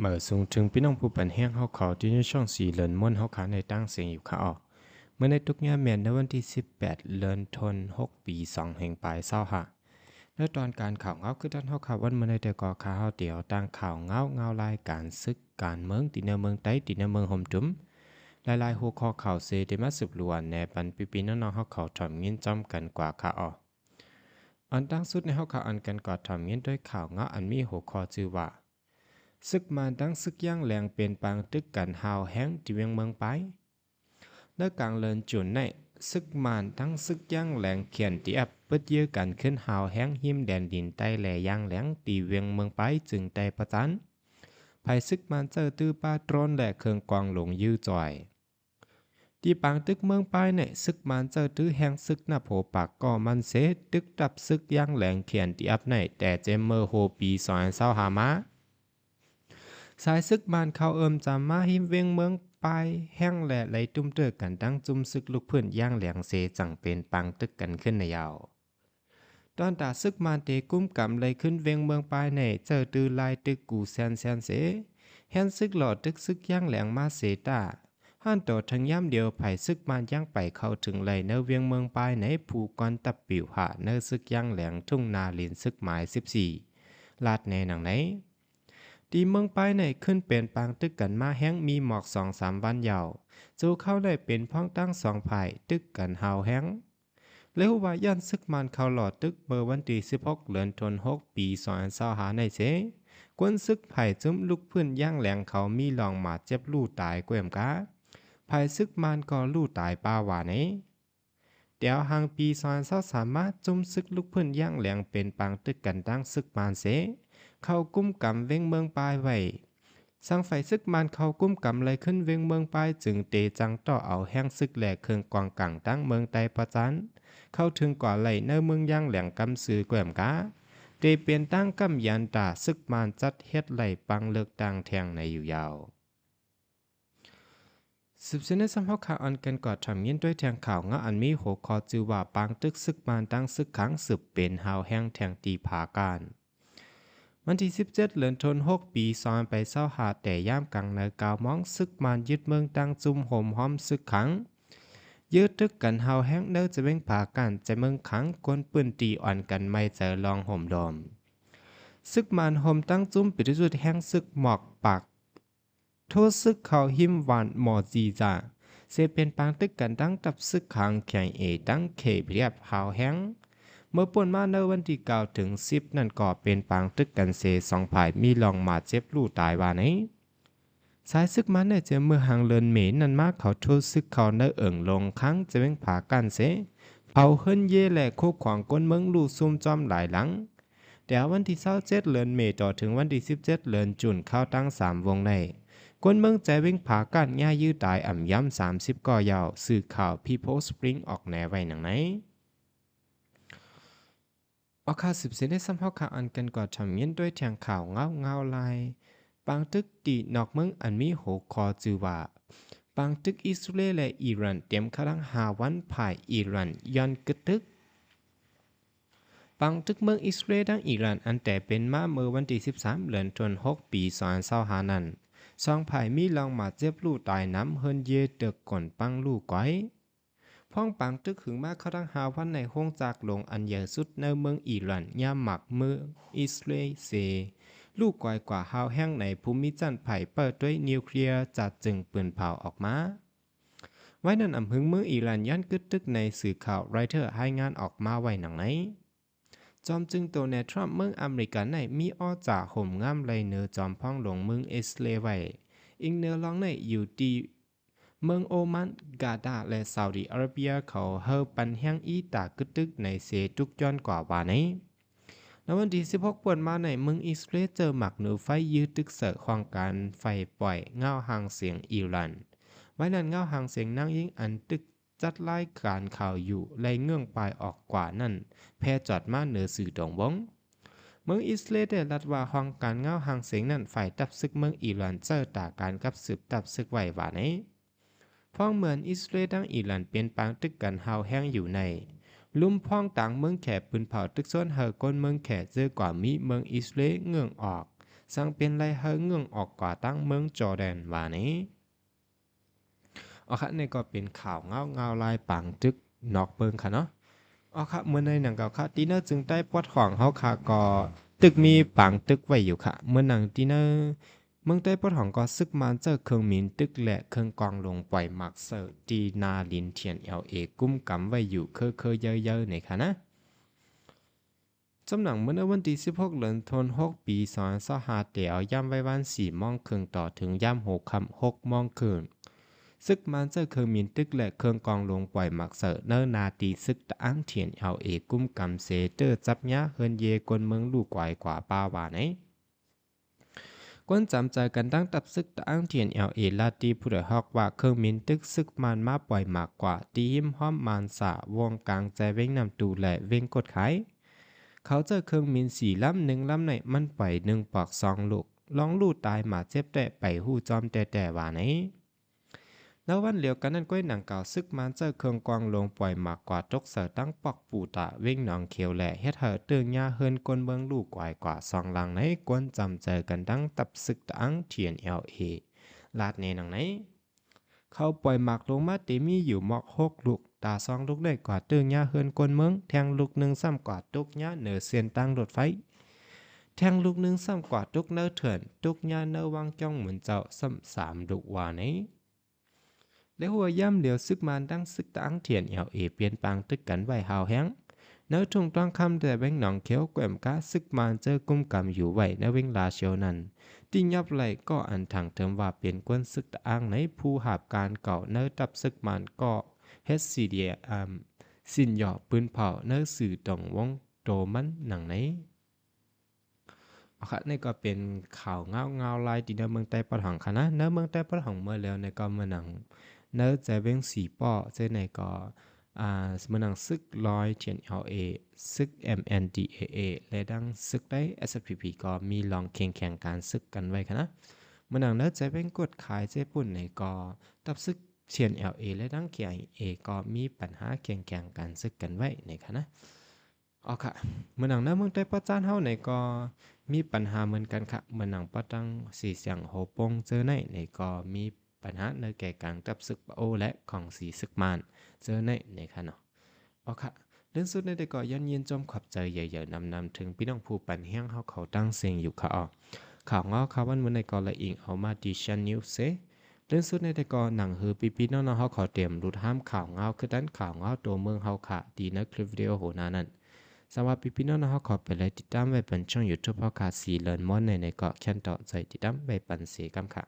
เมื่อสูงถึงพี่น้องผู้ปันแห้งเขาขอที่ในช่อง4เลินม่วนเขาขาในตั้งเสียงอยู่ค่ะออกเมื่อในทุกงานแมนในวันที่18เลินทน6ปี2แห่งปลายเศร้าค่ะและตอนการข่าวเงาคือท่านเขาข่าววันเมื่อในแต่ก่อข่าวเดี่ยวตั้งข่าวเงารายการซึกการเมืองตีในเมืองไต้ตีในเมืองห่มจุ้มหลายหัวข้อข่าวเซเดมาสืบล้วนในปันปีน้องเขาเขาถ่อมเงินจอมกันกว่าค่ะออกอันตั้งสุดในเขาข่าวอันกันกอดถ่อมเงินด้วยข่าวเงาอันมีหัวข้อชื่อว่าซึกมาดังซึกย่างแหลงเป็นปางตึกกันหาวแห้งที่เวียงเมืองไปเนื้อกลางเลินจุนในซึกมานทั้งซึกย่างแหลงเขียนตีอับเปิดเยื้อกันขึ้นหาวแห้งหิมแดนดินใต้แหล่ย่างแหลงตีเวียงเมืองไปจึงได้ประจันภายซึกมานเจอตื้อป้าตรนและเครื่องกวางหลงยื้อจ่อยที่ปางตึกเมืองไปในซึกมานเจอตื้อแห้งซึกหน้าโผปากก่อมันเสตึกดับซึกย่างแหลงเขียนตีอับในแต่เจมเมอร์โฮปีสอนเศร้าหามาสายซึกบ้านเขาเอิมจำมาหิมเวียงเมืองปลายแห้งแหล่ไหลตุ้มเตือกันตั้งจุ่มซึกลูกเพื่อนย่างเหลียงเสจังเป็นปังตึกกันขึ้นในยาวตอนตาซึกมานเตกุ้มกำเลยขึ้นเวียงเมืองปลายในเจอตือลายตึกกูแซนเสแฮนซึกหลอดตึกซึกย่างแหลงมาเสตาห้านโตทั้งย่ำเดียวไผ่ซึกมานย่างไปเข้าถึงไหลเนเวียงเมืองปลายในผูกอนตับปิวหาเนซึกย่างแหลงทุ่งนาลินซึกหมาย14ลาดในหนังไหนดีเมืองไปในขึ้นเป็นปางตึกกันมาแห้งมีหมอก2-3วันยาวจูเข้าได้เป็นพ้องตั้ง2ฝ่ายตึกกันหาวแห้งเลี้ยวว่าย่านซึกมันเข้าหลอดตึกเบอร์วันที่16เดือนธันวาคมปี2025ในเสกวนซึกไผ่จุ้มลุกพื้นย่างแหลงเขามีลองมาเจ็บลู่ตายเกวมกาไผ่ซึกมันก็ลู่ตายป้าว่าไหนเดี๋ยวหางปี2023สามารถจุ้มซึกลุกพื้นย่างแหลงเป็นปางตึกกันตั้งซึกมันเสเข้ากุ้มกำเว้งเมืองปลายไว้สร้างไฟซึกมันเข้ากุ้มกำเลยขึ้นเว้งเมืองปลายจึงเตจังต่อเอาแห้งซึกแหลกเครื่องกวางกังตั้งเมืองไตประจันเข้าถึงก่อไหลเนื้อเมืองย่างแหลงกำซื้อแกวมกาเตเปลี่ยนตั้งกำยันตาซึกมันจัดเฮ็ดไหลปังเลิกดังแทงในอยู่ยาวสืบเสนอสัมภาษณ์อันกันกอดทำยินด้วยแทงข่าวงาอันมีหัวข้อจือว่าปางตึกซึกมันตั้งซึกขังสืบเป็นหาวแห้งแทงตีผาการวันที่17เดือนธันวาคมปี2025ไปเศร้าหาแต่ย่ามกลางในกาวมองซึกมานยึดเมืองตั้งจุ่มห่มห้อมซึกขังยืดตึกกันเฮาแห้งเนื้อจะเว้งผากันจะเมืองขังกวนปืนตีอ่อนกันไม่เจอลองห่มดอมซึกมานห่มตั้งจุ่มปิดจุดแห้งซึกหมอกปากโทษซึกเขาหิมหวานหมอจีจ่าเสเป็นปางตึกกันตั้งตับซึกขังแข่งตั้งเขเรียบเฮาแห้งเมื่อป่นมาในวันที่9ถึง10นั่นก็เป็นปางตึกกันเส2ฝ่ายมีลองมาเจ็บลู่ตายว่าไหนสายซึกมันเนี่ยจะเมื่อหางเลินเหม็นนั่นมากเขาโทษซึกเขาเนเอิ่งลงครั้งจะเว้งผากันเสเผาเฮิรนเย่และโคขวางก้นเมืองลู่ซุ่มจอมหลายหลังแต่วันที่27เดือนเมษต่อถึงวันที่17เดือนจุนเข้าตั้ง3วงในก้นเมืองใจเว้งผากันง่ายยื้อตายอ่ำย้ำ30ก่อยาวสื่อข่าวพีโพสปริงออกแนวไว้หนังไหนออกข่าวสืบเสนได้สัมภาษณ์ข่าวอันกันกอดทำเย็นด้วยแทงข่าวเงาลายปางตึกตีนอกเมืองอันมีหัวคอจือว่าปางตึกอิสราเอลและอิหร่านเตรียมกำลังหาวันผ่ายอิหร่านย้อนกึตึกปังตึกเมืองอิสราเอลดังอิหร่านอันแต่เป็นมาเมื่อวันที่13เดือนธันวาคมปี2025นั้นสองผ่ายมีลองมาเจ็บลู่ตายน้ำเฮินเยเตึกก่อนปังลู่ก้อยพ้องปังตึกหึงมาเขาทั้งหาวันในห้องจากลงอันใหญ่สุดในเมืองอิหร่านย่ามหมักเมืองอิสราเอลเซลูกก่อยกว่าฮาวแห้งในภูมิจันทร์ไผ่เปิดด้วยนิวเคลียร์จัดจึงปืนเผาออกมาไว้นั่นอำหึงเมืองอิหร่านย้อนกึดตึกในสื่อข่าวไรเทอร์ให้งานออกมาไว้หนังไหนจอมจึงตัวในทรัมป์เมืองอเมริกันในมีอ้อจ่าห่มง่ามไรเนื้อจอมพ้องหลงเมืองเอสเลไวอิงเนื้อลองในอยู่ดีเมืองโอมันกาดาและซาอุดิอาระเบียเขาเฮอปันแห้งอีตากึดตึกในเซทุกย้อนกว่าว่าในในวันที่16ป่วนมาในเมืองอิสราเอลเจอหมักหนูไฟยืดตึกเสือของการไฟปล่อยเงาหางเสียงอิหร่านไว้นั้นเงาหางเสียงนั่งยิ่งอันตึกจัดไล่การข่าวอยู่ไล่เงื่องปลายออกกว่านั่นแพร่จอดมาเหนือสื่อดงบงเมืองอิสราเอลได้รัดว่าห้องการเงาหางเสียงนั่นฝ่ายตับซึกเมืองอิหร่านเจอตาการกับสืบตับซึกไว้ว่าไหนพ้องเหมือนอิสราเอลทั้งอิหร่านเป็นปางตึกกันเฮาแห้งอยู่ในลุ่มพ้องต่างเมืองแขปืนเผาตึกซ้นเฮอก้นเมืองแขเจอกว่ามีเมืองอิสราเอลเงื่องออก สังเป็นไรเฮาเงื่องออกกว่าตั้งเมืองจอร์แดนว่านี้ค่ะนี่ก็เป็นข่าวเงาลายปังจึกนอกเบิงค่ะเนาะค่ะเมื่อในหนังเก่าค่ะตีเนอร์จึงได้ปวดของเฮาค่ะก็ตึกมีปังตึกไว้อยู่ค่ะเมื่อหนังตีเนอร์เมืองใต้ปวดของก็ซึกมันเจอเครื่องมินตึกและเครื่องกองลงปล่อยมักเซอร์ตีนาลินเทียน LA กุ้มกำไว้อยู่เคยเยอะๆในค่ะนะจำหนังเมื่อวันที่16เดือนธันวาคมปี2025เตียวย่ำไว้วัน4 โมงครึ่งต่อถึงย่ำ6 ค่ำ6 โมงครึ่งซึกมันเจอเครื่องมินตึกและเครื่องกองลงปล่อยมักเสอเนอนาตีซึกตะอังเทียนเอาเอกุ้มกำเซเตอร์จับยะเฮินเยกวนเมืองลูกกวายกว่าป้าวาไหนกวนจำใจกันตั้งตับซึกตะอังเทียนเอลเอลาตีผู้ใดฮอกว่าเครื่องมินตึกซึกมันมาปล่อยมากกว่าตีหิมห้อมมานสะวงกลางใจเว้งนำตูและเว้งกดไขเขาเจอเครื่องมิน4 ลำ1 ลำในมันปล่อย1 ปอก2 ลูกลองลู่ตายหมาเจ็บแต่ไปหู้จอมแต่ว่าไหนแล้ววันเหลียวกันนั้นก้อยหนังเก่าซึกมันเจอเครื่องกวางลงปล่อยมากกว่าตกเสือตั้งปอกปูตะเว้งหนองเขียวแหล่เฮ็ดเหือเตืองยาเฮินกวนเมืองลูกกว่า2 หลังในกวนจำเจอกันตั้งตับซึกตั้งเทียน LA ลาดในหนังไหนเขาปล่อยหมากลงมาเตมีอยู่หมอก6 ลูกตา2 ลูกได้กว่าเตืองยาเฮินกวนเมืองแทงลูกหนึ่งซ้ำกว่าตุกยาเหนือเสียนตั้งรถไฟแทงลูกหนึ่งซ้ำกว่าตุกเนื้อเถื่อนตุกยาเนื้อวางจ้องเหมือนเจ้าซ้ำ3 ลูกว่าไหนและหัวย่ำเหลียวซึกมันตั้งซึกตั้งเทียนLA เปลี่ยนปางตึกกันไว้หาวแห้งเนื้อทุ่งต้องคำแต่แบงหนองเขียวแกว่มก้าซึกมันเจอกุ้มกำอยู่ไว้ในเวงลาเชียวนั้นที่ยับไหลก็อันทางเติมว่าเปลี่ยนกวนซึกตั้งในผู้หาบการเก่าเนื้อตับซึกมันก็เฮดซีเดียสินหยอปืนเผาเนื้อสื่อตรงวงโตมันหนังไหนค่ะนี่ก็เป็นข่าวเงาลายที่ในเมืองใต้ปะหังค่ะนะในเมืองใต้ปะหังเมื่อแล้วในก็เมื่อหนังเนื้อใจเว้งสีป้อเจ้ในก็เมื่อหนังซึกลอยเทียน LA ซึก MNDAA และดังซึกได้ SPP ก็มีลองแข่งการซึกกันไว้ค่ะนะเมื่อหนังเนื้อใจเว้งกดขายเจ้ปุ่นในก็ตับซึกเทียน LA และดัง KIA ก็มีปัญหาแข่งการซึกกันไว้ในค่ะนะค่ะเมื่อหนังในเมืองใต้ปะจานเฮาในก็มีปัญหาเหมือนกันค่ะเมื่อหนังปะตังสีเสียงโหปงเจอในก็มีปัญหาในแก่การตับซึกโอและของสีซึกมานเจอในค่ะเนาะค่ะเรื่องสุดในแต่ก็ยันยินจมขอบใจใหญ่ๆนำถึงพี่น้องผู้ปันเฮียงเฮาเขาตั้งเสียงอยู่ค่ะข่าวเงาข่าววันมื้อในก็ละอิงเอามาดิชันนิวเซเรื่องสุดในแต่ก็หนังฮือปีๆน้องๆเฮาขอเตรียมรุดห้ามข่าวเงาคือด้านข่าวเงาตัวเมืองเฮาค่ะดีในคลิปวิดีโอโหน้านั้นสำหรับพี่น้องนะฮะขอไปเลยติดตามไว้เป็นช่อง YouTube เฮาค่ะสีเลิร์นมอนในเกาะแคนต่อใจติดตามไว้ปันเสียกำค่ะ